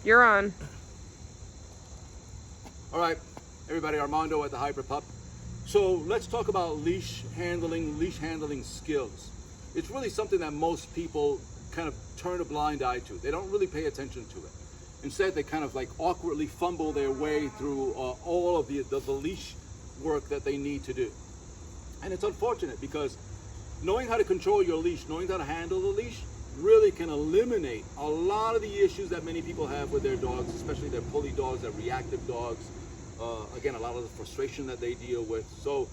You're on. All right, everybody, Armando at the Hyper Pup. So let's talk about leash handling skills. It's really something that most people kind of turn a blind eye to. They don't really pay attention to it. Instead, they kind of like awkwardly fumble their way through all of the leash work that they need to do. And it's unfortunate because knowing how to control your leash, knowing how to handle the leash, really can eliminate a lot of the issues that many people have with their dogs, especially their pulley dogs, their reactive dogs. Again, a lot of the frustration that they deal with. So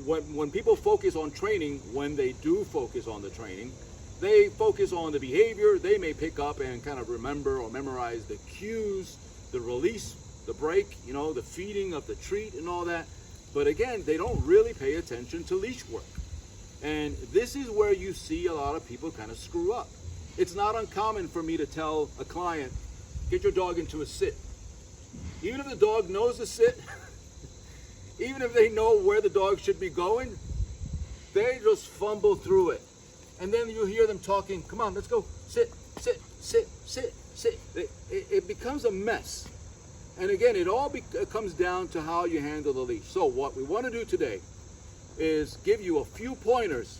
when people focus on training, when they do focus on the training, they focus on the behavior. They may pick up and kind of remember or memorize the cues, the release, the break, you know, the feeding of the treat and all that. But again, they don't really pay attention to leash work. And this is where you see a lot of people kind of screw up. It's not uncommon for me to tell a client, get your dog into a sit. Even if the dog knows the sit, even if they know where the dog should be going, they just fumble through it. And then you hear them talking, come on, let's go, sit, sit, sit, sit, sit. It becomes a mess. And again, it all comes down to how you handle the leash. So what we want to do today is give you a few pointers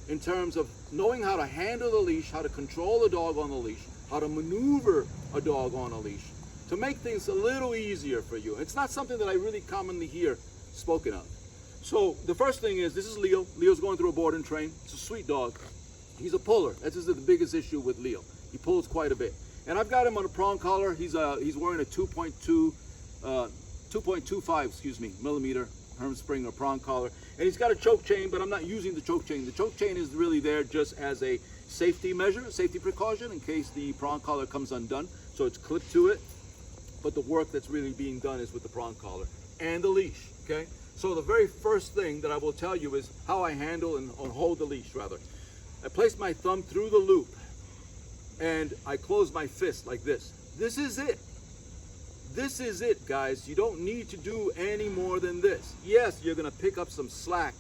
in terms of knowing how to handle the leash, how to control the dog on the leash, how to maneuver a dog on a leash, to make things a little easier for you. It's not something that I really commonly hear spoken of. So the first thing is, this is Leo. Leo's going through a board and train. It's a sweet dog. He's a puller. This is the biggest issue with Leo. He pulls quite a bit. And I've got him on a prong collar. He's wearing a 2.25 millimeter Herm Springer prong collar. And he's got a choke chain, but I'm not using the choke chain. The choke chain is really there just as a safety measure, safety precaution in case the prong collar comes undone. So it's clipped to it. But the work that's really being done is with the prong collar and the leash, okay? So the very first thing that I will tell you is how I handle and hold the leash, rather. I place my thumb through the loop and I close my fist like this. This is it. This is it, guys. You don't need to do any more than this. Yes, you're gonna pick up some slack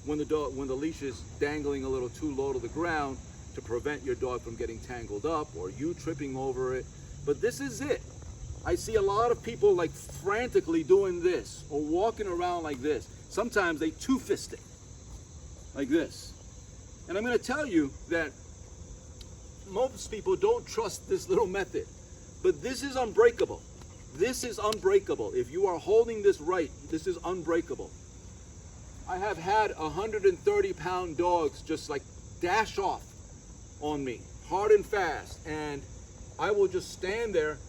when the leash is dangling a little too low to the ground to prevent your dog from getting tangled up or you tripping over it. But this is it. I see a lot of people like frantically doing this or walking around like this. Sometimes they two-fist it like this. And I'm going to tell you that most people don't trust this little method, but this is unbreakable. This is unbreakable. If you are holding this right, this is unbreakable. I have had 130-pound dogs just like dash off on me, hard and fast, and I will just stand there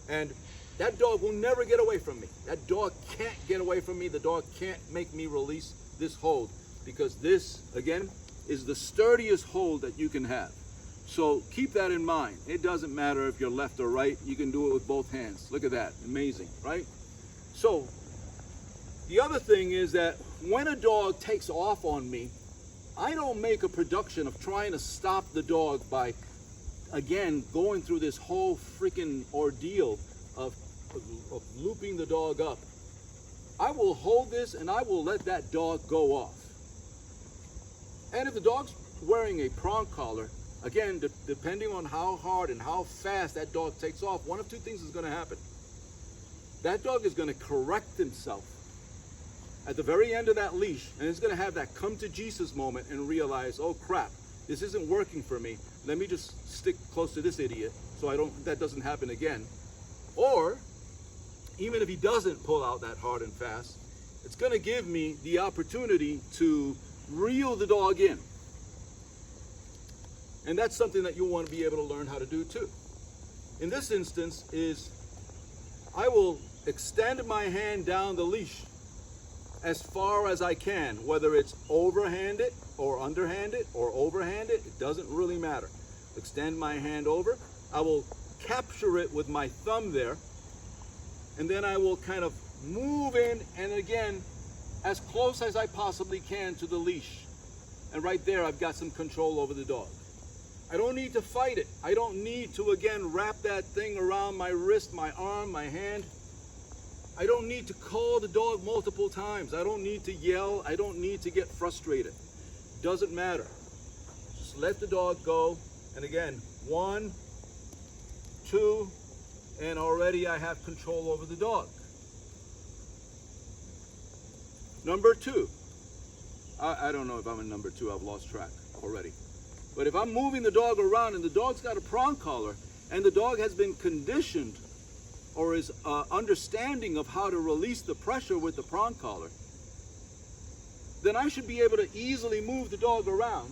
and that dog will never get away from me. That dog can't get away from me. The dog can't make me release this hold because this, again, is the sturdiest hold that you can have. So keep that in mind. It doesn't matter if you're left or right. You can do it with both hands. Look at that. Amazing, right? So the other thing is that when a dog takes off on me, I don't make a production of trying to stop the dog by, again, going through this whole freaking ordeal of looping the dog up. I will hold this and I will let that dog go off. And if the dog's wearing a prong collar, again, depending on how hard and how fast that dog takes off, one of two things is going to happen. That dog is going to correct himself at the very end of that leash, and it's going to have that come to Jesus moment and realize, oh crap, this isn't working for me. Let me just stick close to this idiot so that doesn't happen again. Or, even if he doesn't pull out that hard and fast, it's going to give me the opportunity to reel the dog in. And that's something that you'll want to be able to learn how to do too. In this instance is, I will extend my hand down the leash as far as I can, whether it's overhanded or underhanded or overhanded, it doesn't really matter. Extend my hand over, I will capture it with my thumb there, and then I will kind of move in and again as close as I possibly can to the leash. And right there I've got some control over the dog. I don't need to fight it. I don't need to again wrap that thing around my wrist, my arm, my hand. I don't need to call the dog multiple times. I don't need to yell. I don't need to get frustrated. Doesn't matter. Just let the dog go. And again, 1, 2, and already I have control over the dog. Number two, I don't know if I'm in number two, I've lost track already. But if I'm moving the dog around and the dog's got a prong collar and the dog has been conditioned or is understanding of how to release the pressure with the prong collar, then I should be able to easily move the dog around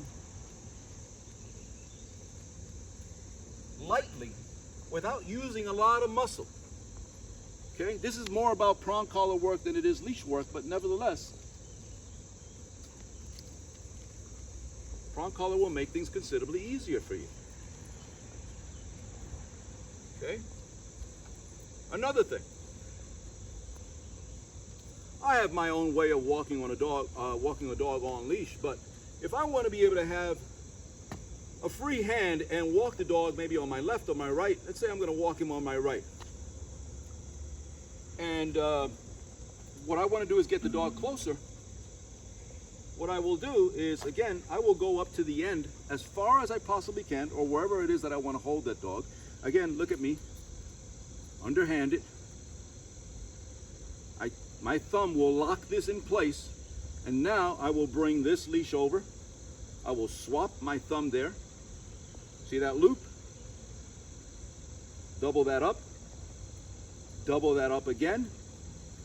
lightly without using a lot of muscle. Okay, this is more about prong collar work than it is leash work, but nevertheless, prong collar will make things considerably easier for you. Okay? Another thing, I have my own way of walking a dog on leash, but if I want to be able to have a free hand and walk the dog maybe on my left or my right, let's say I'm going to walk him on my right. And what I want to do is get the dog closer. What I will do is, again, I will go up to the end as far as I possibly can, or wherever it is that I want to hold that dog. Again, look at me, underhanded. My thumb will lock this in place, and now I will bring this leash over. I will swap my thumb there. See that loop? Double that up again,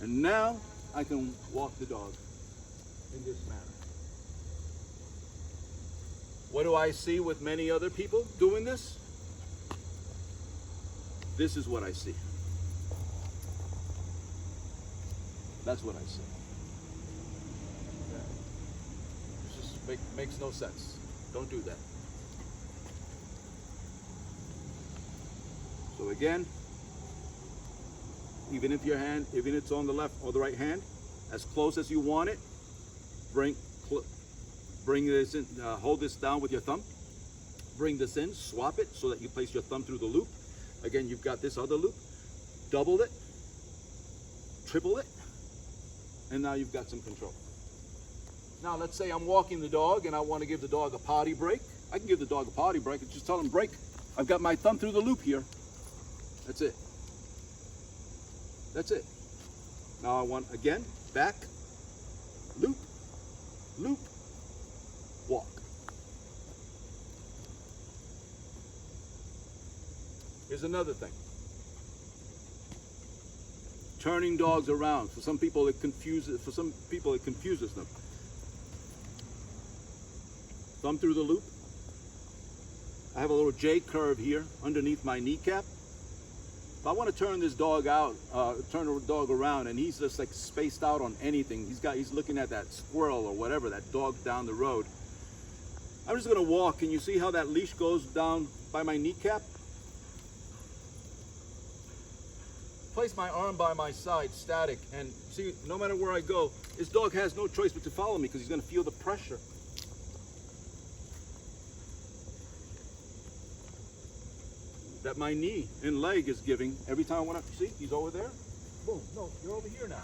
and now I can walk the dog in this manner. What do I see with many other people doing this? This is what I see. That's what I see. It just makes no sense. Don't do that. So again, even if it's on the left or the right hand, as close as you want it, bring this in, hold this down with your thumb, bring this in, swap it so that you place your thumb through the loop. Again, you've got this other loop, double it, triple it, and now you've got some control. Now let's say I'm walking the dog and I want to give the dog a potty break. I can give the dog a potty break and just tell him break. I've got my thumb through the loop here. That's it. That's it. Now I want, again, back, loop, loop, walk. Here's another thing. Turning dogs around. For some people it confuses them. Thumb through the loop. I have a little J curve here underneath my kneecap. If I want to turn this dog out, turn the dog around, and he's just like spaced out on anything, he's looking at that squirrel or whatever, that dog down the road. I'm just going to walk, and you see how that leash goes down by my kneecap? Place my arm by my side, static, and see, no matter where I go, this dog has no choice but to follow me because he's going to feel the pressure. That my knee and leg is giving every time I want to see. He's over there. Boom. No, you're over here now.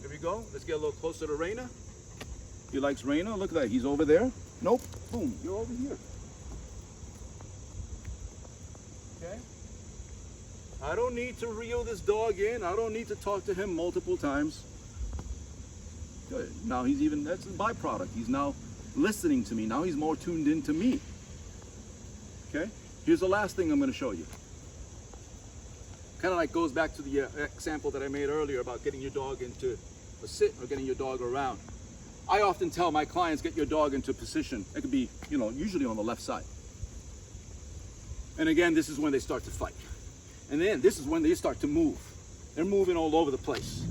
Here we go. Let's get a little closer to Raina. He likes Raina. Look at that. He's over there. Nope. Boom. You're over here. Okay. I don't need to reel this dog in. I don't need to talk to him multiple times. Good. Now that's a byproduct. He's now listening to me. Now he's more tuned in to me. Okay, here's the last thing I'm going to show you. Kind of like goes back to the example that I made earlier about getting your dog into a sit or getting your dog around. I often tell my clients, get your dog into position. It could be, usually on the left side. And again, this is when they start to fight. And then this is when they start to move. They're moving all over the place.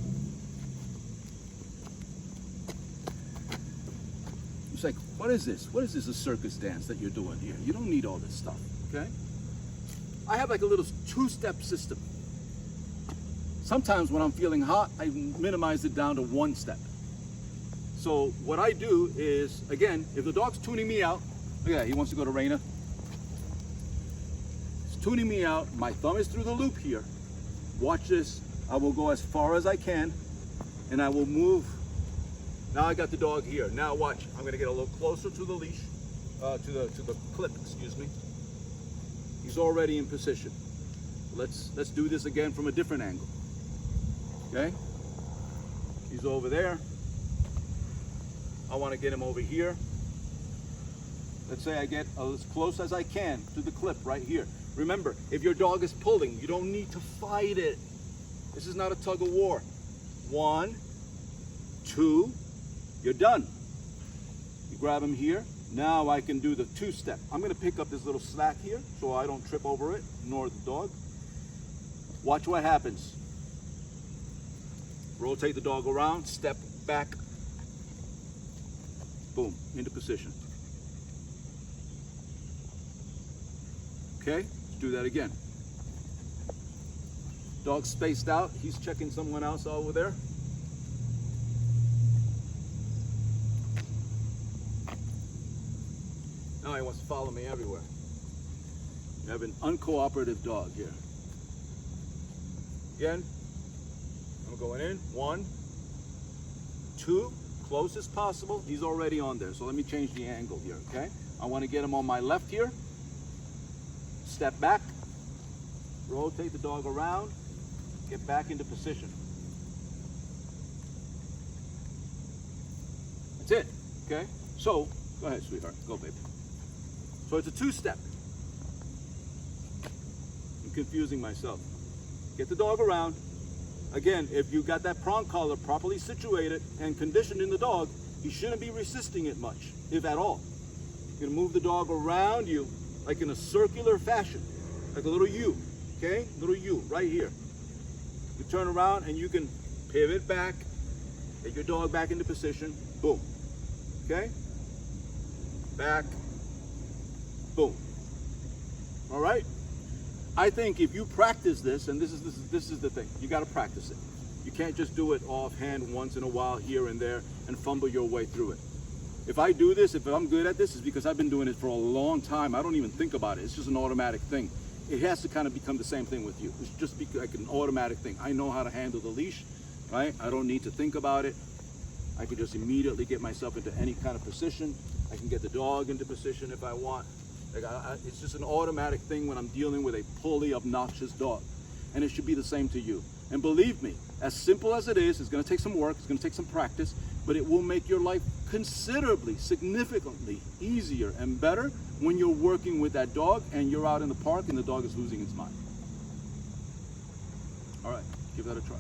It's like, what is this? What is this, a circus dance that you're doing here? You don't need all this stuff, okay? I have like a little two-step system. Sometimes when I'm feeling hot, I minimize it down to one step. So what I do is, again, if the dog's tuning me out, look at that, he wants to go to Raina. He's tuning me out. My thumb is through the loop here. Watch this. I will go as far as I can, and I will move. Now I got the dog here. Now watch. I'm going to get a little closer to the leash, to the clip, excuse me. He's already in position. Let's do this again from a different angle. Okay? He's over there. I want to get him over here. Let's say I get as close as I can to the clip right here. Remember, if your dog is pulling, you don't need to fight it. This is not a tug of war. 1, 2, you're done. You grab him here. Now I can do the 2-step. I'm going to pick up this little slack here so I don't trip over it, nor the dog. Watch what happens. Rotate the dog around, step back. Boom, into position. Okay, let's do that again. Dog spaced out. He's checking someone else over there. Now he wants to follow me everywhere. You have an uncooperative dog here. Again, I'm going in. 1, 2, close as possible. He's already on there, so let me change the angle here, okay? I want to get him on my left here. Step back, rotate the dog around, get back into position. That's it, okay? So, go ahead, sweetheart, go, baby. So it's a 2-step. I'm confusing myself. Get the dog around. Again, if you got that prong collar properly situated and conditioned in the dog, he shouldn't be resisting it much, if at all. You're gonna move the dog around you like in a circular fashion, like a little U, okay? Little U right here. You turn around and you can pivot back, get your dog back into position, boom, okay? Back, boom. All right? I think if you practice this, and this is the thing, you got to practice it. You can't just do it offhand once in a while here and there and fumble your way through it. If I do this, if I'm good at this, it's because I've been doing it for a long time. I don't even think about it. It's just an automatic thing. It has to kind of become the same thing with you. It's just like an automatic thing. I know how to handle the leash, right? I don't need to think about it. I can just immediately get myself into any kind of position. I can get the dog into position if I want. Like it's just an automatic thing when I'm dealing with a pulley, obnoxious dog. And it should be the same to you. And believe me, as simple as it is, it's going to take some work, it's going to take some practice, but it will make your life considerably, significantly easier and better when you're working with that dog and you're out in the park and the dog is losing its mind. All right, give that a try.